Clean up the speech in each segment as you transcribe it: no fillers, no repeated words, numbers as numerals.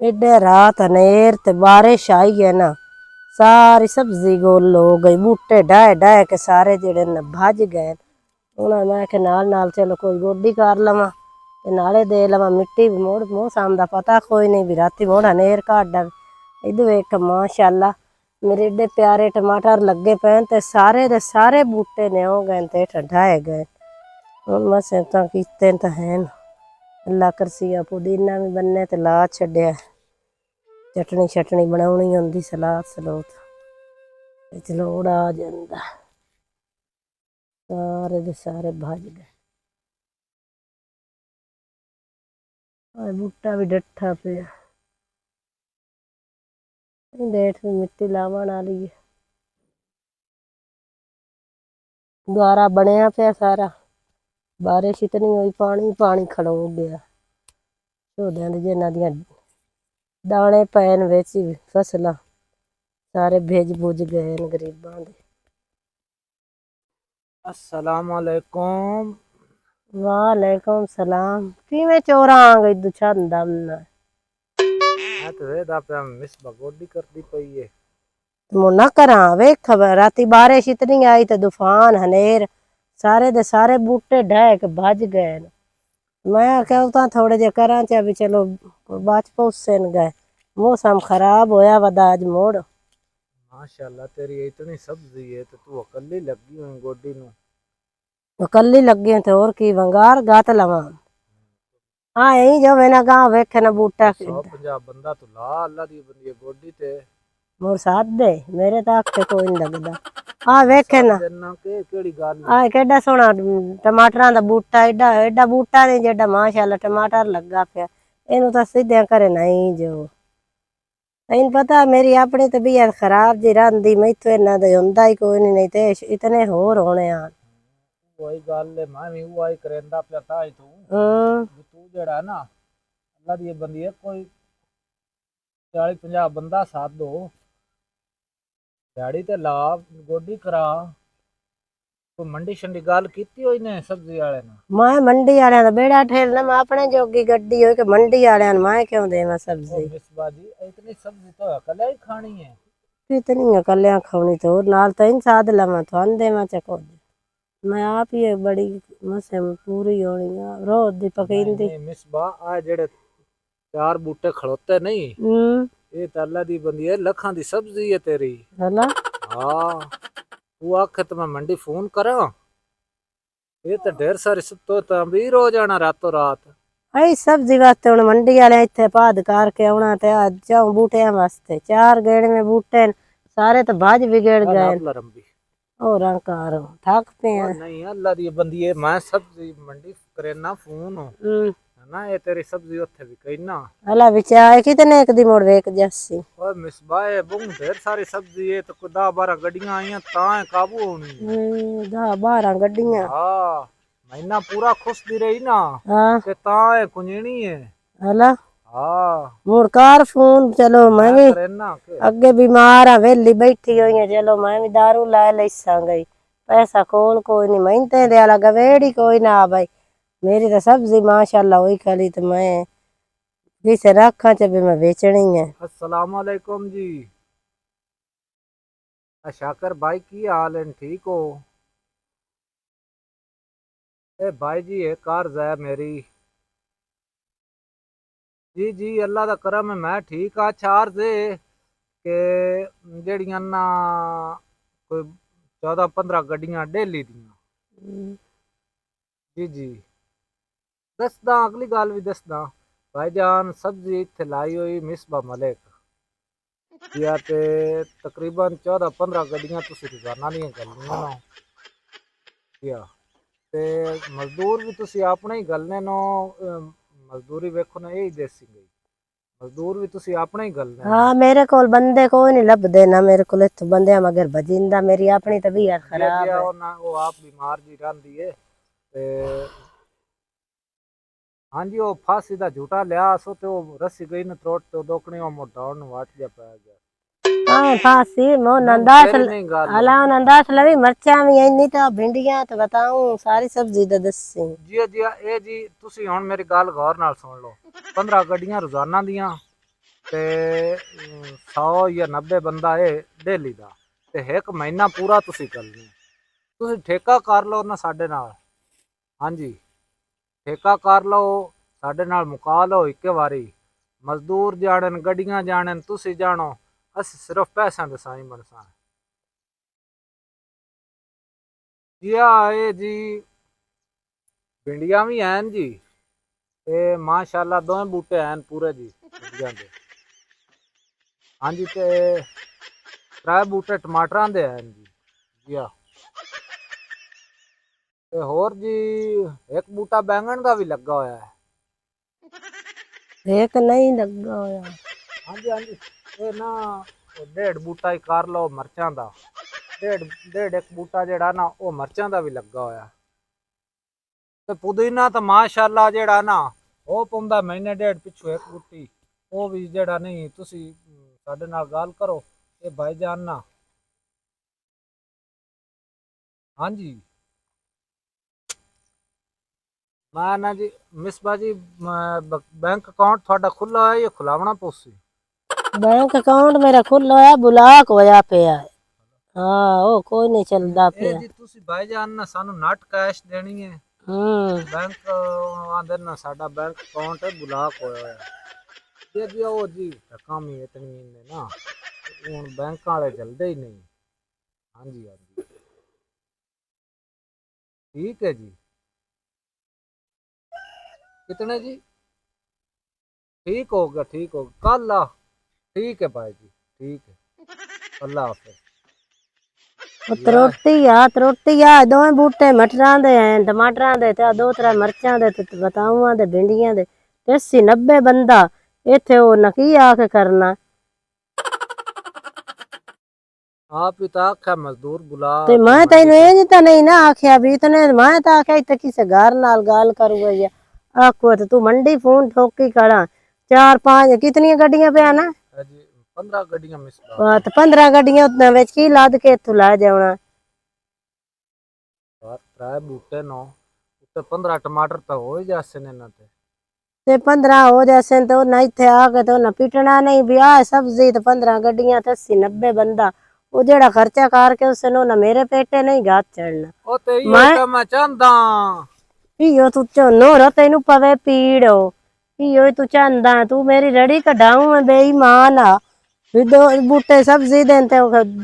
एडे रात अनेर ते बारिश आई है ना, सारी सब्जी गोल हो गई। बूटे डाए डाए के सारे जेड़े न भज गए। उन्हें मैं के नाल चलो कोई गोडी कर लवा ते नाले दे लवा मिट्टी भी मोड़ मौसम दा पता कोई नहीं भी राती मोड़ अनेर काटा। इधर एक माशाअल्लाह मेरे एडे प्यारे टमाटर लगे पे ते सारे दे सारे बूटे ने हो गए ते ढाए गए। हुण मसे तां कीते तां हैं अल्लाह करसिया पुदीना भी बन्ने ते ला छड्या। चटनी शटनी बनाउणी होंदी सलाद सलूद चलोड़ आ जांदा। सारे दे सारे भज गए। बूटा भी डट्ठा पिया। डेठ भी मिट्टी लावण वाली है। गारा बनया पिया सारा। बारिश इतनी हुई पानी पानी खड़ो गया। झोलियां दे जिन्हां दियां दाने पैन विच फसलां सारे भेज भुज गए न गरीबां दे। अस्सलाम वालेकुम। वालेकुम सलाम। किवें चोरा आ गई दुछंदा मैं तो वेदा पे मिस बगोडी करदी पई है। ना करा वेख राती बारिश इतनी आई तो तूफान हनेर सारे दे सारे बूटे ढह के भज गए। मैं कहता थोड़े जे करा चा भी चलो बाच पौसे न गए। मौसम खराब होया वदा अज मोड़। माशाअल्लाह तेरी इतनी सब्जी है तो तू अकेली लगी हुई गोडी नु। कली लगी तो और की वंगार गात लवा। हाँ यही जो मैंने गाँव वेखे न बूटा 150 बंदा तो ला अल्लाह दी बंदी गोडी ते मोर साथ दे मेरे तो आखे कोई नहीं लगदा। हाँ वेखे ना हाँ केडा सोना टमाटर दा बूटा एडा एडा बूटा नहीं जेडा माशाअल्लाह टमाटर लगा पिया। इनू तो सीधे करे नहीं जो इन पता मेरी अपनी तबीयत खराब जी रही मैं तो इन्ना दे हुंदा ही कोई नहीं ते इतने होर होने आ। कोई गल है मैं भी वो आई करेंदा पिया था तू जेड़ा ना अल्लाह दी बंदी है कोई 40-50 बंदा साथ दो दिहाड़ी ते ला गोडी करा। तो मंडी शंडी गल कीती होई ने सब्जी वाले ने। मैं मंडी वाले दा बेड़ा ठेल ना मैं अपने जोगी गड्डी हो के मंडी वाले मैं क्यों देवा सब्जी। मिसबाजी इतनी सब्जी तो कल ही खानी है। कितनी कल्यां खानी तो नाल तो इन साध लवा थान देवा चको। मैं आप ही बड़ी मसे पूरी होनी रोज दी पकींदी। मिसबा आ जेड़े 4 बूटे खड़ोते नहीं ये तो अल्लाह दी बंदी है लखां दी सब्जी है तेरी। हाँ तू आखे तो मैं मंडी फोन करा ये तो ढेर सारी तो भी हो जाना रातों रात। आई सब्जी वास्ते हुण मंडी वाले इत्थे भाद करके आउणा ते चौं बूटियां वास्ते 4 गेड़ में बूटे सारे तो भज बिगड़ गए। और अंकार थक पे नहीं अल्लाह दी बंदी है मैं सब्जी मंडी करेना फोन ना ये तेरी सब्जी उत्थे भी कही ना अला विचार कितने एक दी मोड़ वेक जस्सी। ओए मिसबाए बहु ढेर सारी सब्जी है तो 10-12 गड्डियां आईयां तां काबू होनी 10-12 गड्डियां। हां महीना पूरा खुशदी रही ना ते तां कुंजणी है। अला हां मुड़कार फोन चलो मैं भी अगे बीमार आ वेली बैठी हुई है चलो मैं भी दारू ला लेसा गई पैसा कोल कोई नहीं मेहनते दे आला गवेड़ी कोई ना भाई मेरी तो सब्जी माशाअल्लाह हुई खली तो मैं जिस रखा च भी मैं बेचनी है। अस्सलाम वालेकुम जी। शाकर भाई की हाल है ठीक हो। ए भाई जी एक कार है मेरी। जी जी अल्लाह का करम है मैं ठीक आ। चार से के जेड़ियां ना कोई 14-15 गड्डियां डेली दियां। जी जी दसदा अगली गल भी दसदा भाईजान सब्जी इत्थे लाई हुई मिसबा मलिक या ते तकरीबन 14-15 गड्डियां तुसी रोजाना दियां गलनियां ना या ते मजदूर भी तुसी अपने ही गलने नो मजदूरी वेखो ना यही देसी गई मजदूर भी तुसी अपने ही गलने। हाँ मेरे कोल बंदे कोई नहीं लभदे ना मेरे कोल इत्थों बंदे मगर भजिंदा मेरी अपनी तबीयत खराब है। वो आप बीमार जी रहंदी है ते हाँ जी वो फांसी दा झूठा लिया सो ते वो रस्सी गई न त्रोट तो दोकनी वो मोटाउन वाट जा पै गया। हाँ फांसी मो नंदास अला नंदास लवी मरचा भी इन्नी तो भिंडियां तो बताऊं सारी सब्जी दा दस्सी। जी जी ए जी तुसी हुन मेरी गल गौर नाल सुन लो 15 गड्डियां रोजाना दियां ਤੇ 100 ਜਾਂ 90 ਬੰਦਾ ਇਹ ਡੇਲੀ ਦਾ, ਤੇ ਇੱਕ ਮਹੀਨਾ ਪੂਰਾ ਤੁਸੀਂ ਕਰਨੀ। ਤੁਸੀਂ ਠੇਕਾ ਕਰ ਲਓ ਨਾ ਸਾਡੇ ਨਾਲ, ਹਾਂਜੀ ਠੇਕਾ ਕਰ ਲਓ ਸਾਡੇ ਨਾਲ, ਮੁਕਾ ਲਓ ਇੱਕ ਵਾਰੀ। ਮਜ਼ਦੂਰ ਜਾਣਨ, ਗੱਡੀਆਂ ਜਾਣਨ, ਤੁਸੀਂ ਜਾਣੋ, ਅਸੀਂ ਸਿਰਫ ਪੈਸਿਆਂ ਦੇ ਸਾਈਂ ਬਣਸਾਂ। ਜੀ ਇਹ ਜੀ भिंडियां भी हैं जी, ते माशाल्लाह दोवें बूटे हैं पूरे जी भिंडियां दे। हाँ जी, ते 3 बूटे टमाटरां दे हैं जी। जी हाँ, ते होर जी एक बूटा बैंगन का भी लगा होया है। एक नहीं लगा होया। हाँ जी, हाँ जी, ये ना 1.5 बूटा ही कर लो मरचां दा, 1.5 एक बूटा जेड़ा ना वो मरचां दा भी लगा होया। ते पुदीना तो माशाल्लाह जेड़ा ना ਉਹ ਪਾਉਂਦਾ ਮਹੀਨੇ ਡੇਢ ਪਿੱਛੋਂ ਇੱਕ ਬੂਟੀ, ਉਹ ਵੀ ਜਿਹੜਾ ਨਹੀਂ ਤੁਸੀਂ ਸਾਡੇ ਨਾਲ ਗੱਲ ਕਰੋ, ਇਹ ਭਾਈਜਾਨ ਨਾ। ਹਾਂਜੀ ਮੈਂ ਨਾ ਜੀ ਮਿਸਬਾ ਜੀ ਬੈਂਕ ਅਕਾਊਂਟ ਤੁਹਾਡਾ ਖੁੱਲਾ ਹੈ ਜਾਂ ਖੁਲਾਵਣਾ ਪਊਸੀ? बैंक अकाउंट मेरा खुला है, ब्लॉक होया पिया है। हाँ वो कोई नहीं चलता ਇਹ पिया। ਜੀ ਤੁਸੀਂ ਭਾਈਜਾਨ ਨਾ ਸਾਨੂੰ ਨਟ ਕੈਸ਼ ਦੇਣੀ ਹੈ। ਬੈਂਕ ਆਂਦੇ ਨਾ ਸਾਡਾ ਬੈਂਕ ਅਕਾਊਂਟ ਬਲੌਕ ਹੋਇਆ ਹੋਇਆ। ਜੇ ਜੀ ਉਹ ਜੀ ਕੰਮ ਹੀ ਇਤਨੀ ਨੇ ਨਾ, ਹੁਣ ਬੈਂਕ ਵਾਲੇ ਚਲਦੇ ਹੀ ਨਹੀਂ। ਹਾਂਜੀ ਹਾਂਜੀ ठीक है जी। कितने जी? ठीक हो गया, ठीक हो गया, कल आ। ठीक है भाई जी, ठीक है, अल्लाह हाफिज। त्रोटी आ दोवें बूटे मटरां दे हैं, टमाटरां दे ते 2-3 मरचां दे ते बताऊआं दे भिंडियां दे ते 80-90 बंदा इत्थे ओ नकी आके करना। आप ही तो आख्या मजदूर बुला ते के मैं मंडी तेन से। इंज तो नहीं ना आख्या भी इतने, मैं तो आख्या इतने किसे घर नाल गाल करूगा या आखो तो तू मंडी फोन ठोकी खड़ा 4-5 कितनी गड्डियां पे ना? जी 15 गड्डियां मिस बात तो 15 गड्डियां उतना विच की लाद के इत्थों ला जावना। त्रै बूटे नो उत्ते 15 टमाटर तो हो ही जासे ने ना ते 15 हो जैसे तो ना इत्थे आके तो ना पिटना नहीं भी आ सब्जी तो 15 गड्डियां ते 80-90 बंदा वो जेड़ा खर्चा करके उससे ना मेरे पेटे नहीं गात चढ़ना। ओ ते इयो तो मैं चाहंदा। इयो तू नो रो तेनू पवे पीड़ो, इयो तू चाहंदा तू मेरी रड़ी कढाऊं मैं बेईमान आ भी 2 बूटे सब्जी देन ते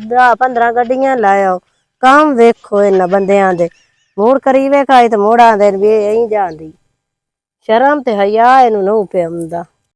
10-15 गड्डियां लायो। काम वेखो इन्ना बंदियां दे मोड़ करीवे खाई ते मोड़ा दे भी यही जांदी। शर्म ते हया इनू नहू पे आंदा।